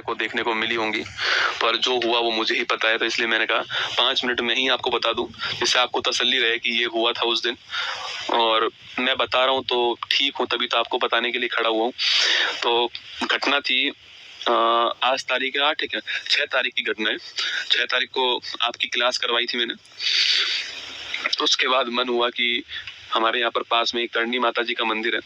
को देखने को मिली होंगी, पर जो हुआ वो मुझे ही पता है, तो इसलिए मैंने कहा 5 मिनट में ही आपको बता दूं, जिससे आपको तसल्ली रहे कि ये हुआ था उस दिन। और मैं बता रहा हूँ तो ठीक हूँ, तभी तो आपको बताने के लिए खड़ा हुआ हूँ। तो घटना थी आज तारीख है 8, ठीक है, 6 तारीख की घटना है। 6 तारीख को आपकी क्लास करवाई थी मैंने। तो उसके बाद मन हुआ कि हमारे यहाँ पर पास में एक करणी माता जी का मंदिर है,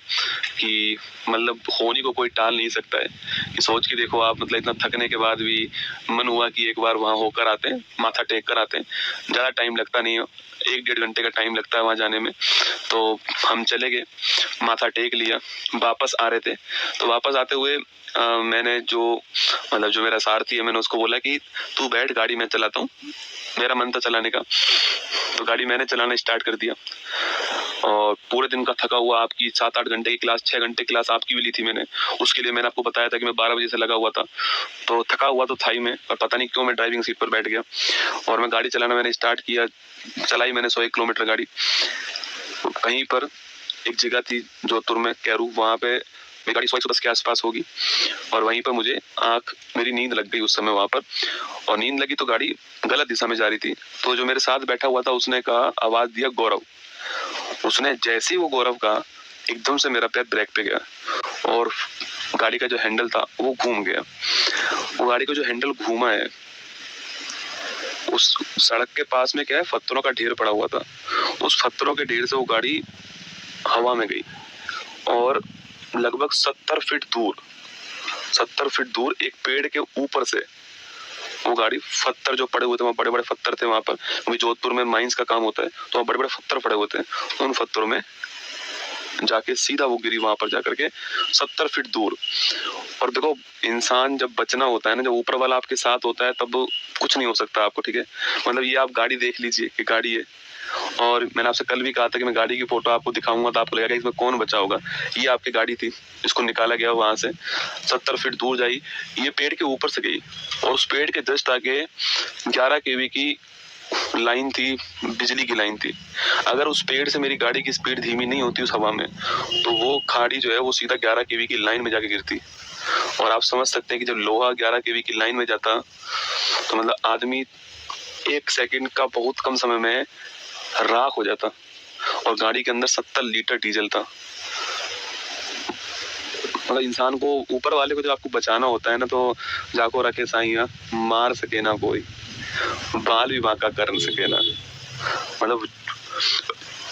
कि मतलब होनी को कोई टाल नहीं सकता है, कि सोच के देखो आप, मतलब इतना थकने के बाद भी मन हुआ कि एक बार वहाँ होकर आते हैं, माथा टेक कर आते हैं। ज़्यादा टाइम लगता नहीं है, 1-1.5 घंटे का टाइम लगता है वहाँ जाने में। तो हम चले गए, माथा टेक लिया, वापस आ रहे थे। तो वापस आते हुए मैंने जो मेरा सारथी है, मैंने उसको बोला कि तू बैठ, गाड़ी मैं चलाता हूँ। मेरा मन था चलाने का, तो गाड़ी मैंने चलाना स्टार्ट कर दिया। और पूरे दिन का थका हुआ, आपकी 7-8 घंटे की क्लास, 6 घंटे क्लास आपकी भी ली थी मैंने, उसके लिए मैंने आपको बताया था कि मैं 12 बजे से लगा हुआ था। तो थका हुआ तो था ही मैं, पर पता नहीं क्यों मैं ड्राइविंग सीट पर बैठ गया और मैं गाड़ी चलाना मैंने स्टार्ट किया। चलाई मैंने 101 किलोमीटर गाड़ी। कहीं पर एक जगह थी जोधपुर में, कैरू, वहाँ पे मेरी गाड़ी 110 के आसपास होगी, और वहीं पर मुझे मेरी नींद लग गई उस समय वहां पर। और नींद लगी तो गाड़ी गलत दिशा में जा रही थी। तो जो मेरे साथ बैठा हुआ था उसने कहा, आवाज दिया गौरव। उसने जैसे ही वो गौरव कहा, एकदम से मेरा पैर ब्रेक पे गया और गाड़ी का जो हैंडल था वो घूम गया। वो गाड़ी का जो हैंडल घूमा है, उस सड़क के पास में क्या है, पत्थरों का ढेर पड़ा हुआ था। उस पत्थरों के ढेर से वो गाड़ी हवा में गई और लगभग 70 फीट दूर एक पेड़ के ऊपर से वो गाड़ी, पत्थर जो पड़े हुए थे, वहाँ बड़े बड़े पत्थर थे वहां पर, क्योंकि जोधपुर में माइंस का काम होता है, तो वहाँ बड़े बड़े पत्थर पड़े हुए थे। उन पत्थरों में जाके सीधा वो गिरी, वहां पर जाकर के 70 फीट दूर। और देखो, इंसान जब बचना होता है ना, जब ऊपर वाला आपके साथ होता है, तब कुछ नहीं हो सकता आपको, ठीक है। मतलब ये आप गाड़ी देख लीजिए कि गाड़ी है, और मैंने आपसे कल भी कहा था कि मैं गाड़ी की फोटो आपको दिखाऊंगा तो आपको लगेगा इसमें कौन बचा होगा। ये आपकी गाड़ी थी, इसको निकाला गया वहां से, 70 फीट दूर जाई, ये पेड़ के ऊपर से गई, और उस पेड़ के जस्ट आगे 11 केवी की लाइन थी, बिजली की लाइन थी। अगर उस पेड़ से मेरी गाड़ी की स्पीड धीमी नहीं होती उस हवा में, तो वो खाड़ी जो है वो सीधा 11 केवी की लाइन में जाके गिरती। और आप समझ सकते हैं कि जब लोहा 11 केवी की लाइन में जाता, तो मतलब आदमी 1 सेकंड का बहुत कम समय में राख हो जाता। और गाड़ी के अंदर 70 लीटर डीजल था। मतलब इंसान को, ऊपर वाले को जब आपको बचाना होता है ना, तो जाको रखे साइया, मार सके ना कोई, बाल भी बांका कर सके ना। मतलब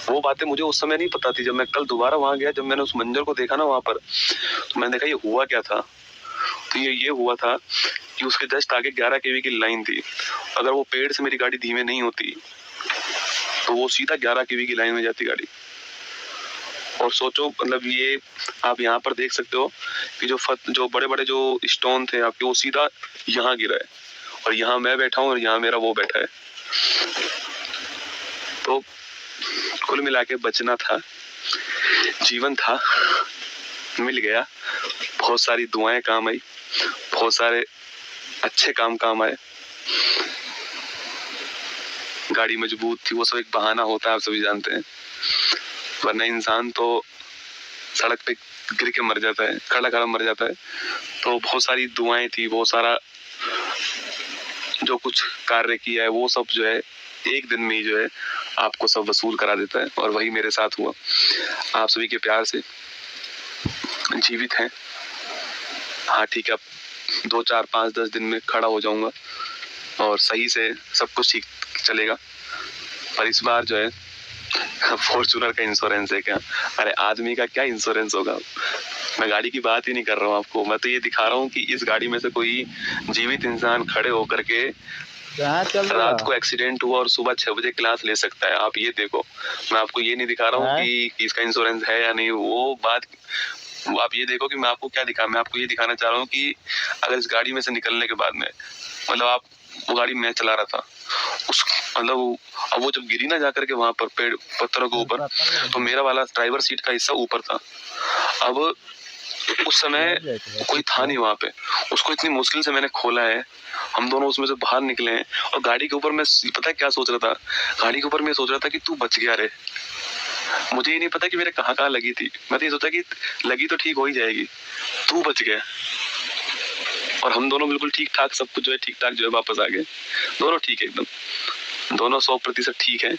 वो बातें मुझे उस समय नहीं पता थी। जब मैं कल दोबारा वहां गया, जब मैंने उस मंजर को देखा ना वहां पर, तो मैंने देखा ये हुआ क्या था। तो ये हुआ था कि उसके जस्ट आगे 11 केवी की लाइन थी। अगर वो पेड़ से मेरी गाड़ी धीमे नहीं होती, तो वो सीधा 11 केवी की लाइन में जाती गाड़ी। और सोचो, मतलब ये आप यहाँ पर देख सकते हो कि जो बड़े बड़े जो स्टोन थे आपके, वो सीधा यहाँ गिरा है, और यहाँ मैं बैठा हूँ और यहाँ मेरा वो बैठा है। तो कुल मिला के बचना था, जीवन था, मिल गया। बहुत सारी दुआएं काम आई, बहुत सारे अच्छे काम आए। गाड़ी मजबूत थी, वो सब एक बहाना होता है, आप सभी जानते हैं, वरना इंसान तो सड़क पे गिर के मर जाता है, खड़ा खड़ा मर जाता है। तो बहुत सारी दुआएं थी, बहुत सारा जो कुछ कार्य किया है, वो सब जो है एक दिन में ही जो है आपको सब वसूल करा देता है, और वही मेरे साथ हुआ। आप सभी के प्यार से जीवित हैं। हाँ ठीक है, अब 2, 4, 5, 10 दिन में खड़ा हो जाऊंगा और सही से सब कुछ ठीक चलेगा। पर इस बार जो है फॉर्च्यूनर का इंश्योरेंस है क्या? अरे आदमी का क्या इंश्योरेंस होगा। मैं गाड़ी की बात ही नहीं कर रहा हूँ आपको, मैं तो ये दिखा रहा हूँ कि इस गाड़ी में से कोई जीवित इंसान खड़े होकर के रात को एक्सीडेंट हुआ और सुबह 6 बजे क्लास ले सकता है। आप ये देखो, मैं आपको ये नहीं दिखा रहा हूँ कि इसका इंश्योरेंस है या नहीं, वो बात आप ये देखो कि मैं आपको क्या दिखा, मैं आपको ये दिखाना चाह रहा हूँ कि अगर इस गाड़ी में से निकलने के बाद में, मतलब आप, वो गाड़ी मैं चला रहा था, उस मतलब अब वो जब गिरी ना जाकर के वहां पर पेड़ पत्थरों के ऊपर, तो मेरा वाला ड्राइवर सीट का हिस्सा ऊपर था। अब उस समय कोई था नहीं वहां पे, उसको इतनी मुश्किल से मैंने खोला है, हम दोनों उसमें से बाहर निकले हैं। और गाड़ी के ऊपर मैं, पता है क्या सोच रहा था, गाड़ी के ऊपर मैं सोच रहा था कि तू बच गया रे। मुझे ये नहीं पता कि मेरे कहाँ लगी थी, मैं तो ये सोचा कि लगी तो ठीक हो ही जाएगी, तू बच गया। और हम दोनों बिल्कुल ठीक ठाक, सब कुछ जो है ठीक ठाक जो है वापस आ गए। दोनों ठीक है एकदम, दोनों 100% ठीक है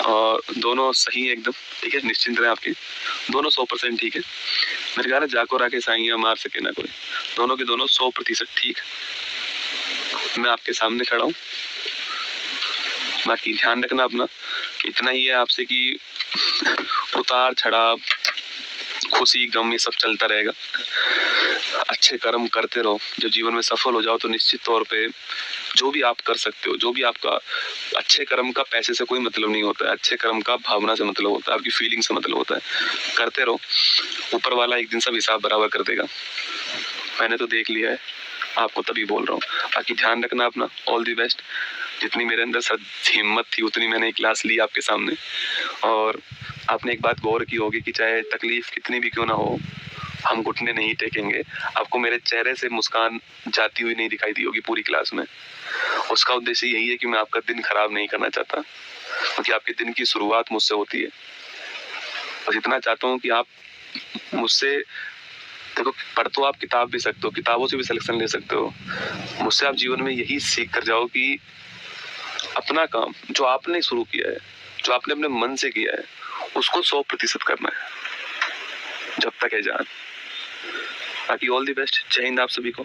और दोनों सही है एकदम, ठीक है, निश्चिंत रहे आपके, दोनों 100% ठीक है। मेरे ख्याल है जाको राके साइयां मार सके ना कोई, दोनों के दोनों 100% ठीक। मैं आपके सामने खड़ा हूँ, बाकी ध्यान रखना अपना, इतना ही है आपसे कि उतार चढ़ाव, खुशी गम ये सब चलता रहेगा। अच्छे कर्म करते रहो, जब जीवन में सफल हो जाओ तो निश्चित तौर पे जो भी आप कर सकते हो, जो भी आपका अच्छे कर्म का पैसे से कोई मतलब नहीं होता है, अच्छे कर्म का भावना से मतलब होता है, आपकी फीलिंग से मतलब होता है। करते रहो, ऊपर वाला एक दिन सब हिसाब बराबर कर देगा। मैंने तो देख लिया है, आपको तभी बोल रहा हूँ। बाकी ध्यान रखना अपना, ऑल दी बेस्ट। जितनी मेरे अंदर हिम्मत थी उतनी मैंने क्लास ली आपके सामने। और आपने एक बात गौर की होगी कि चाहे तकलीफ कितनी भी क्यों ना हो, हम घुटने नहीं टेकेंगे। आपको मेरे चेहरे से मुस्कान जाती हुई नहीं दिखाई दी होगी पूरी क्लास में। उसका उद्देश्य यही है कि मैं आपका दिन खराब नहीं करना चाहता, क्योंकि आपके दिन की शुरुआत मुझसे होती है। बस इतना चाहता हूँ कि आप मुझसे, देखो पढ़ तो आप किताब भी सकते हो, किताबों से भी सिलेक्शन ले सकते हो, मुझसे आप जीवन में यही सीख कर जाओ कि अपना काम जो आपने शुरू किया है, जो आपने अपने मन से किया है, उसको 100% करना है जब तक है जान। बाकी ऑल दी बेस्ट, जय हिंद आप सभी को।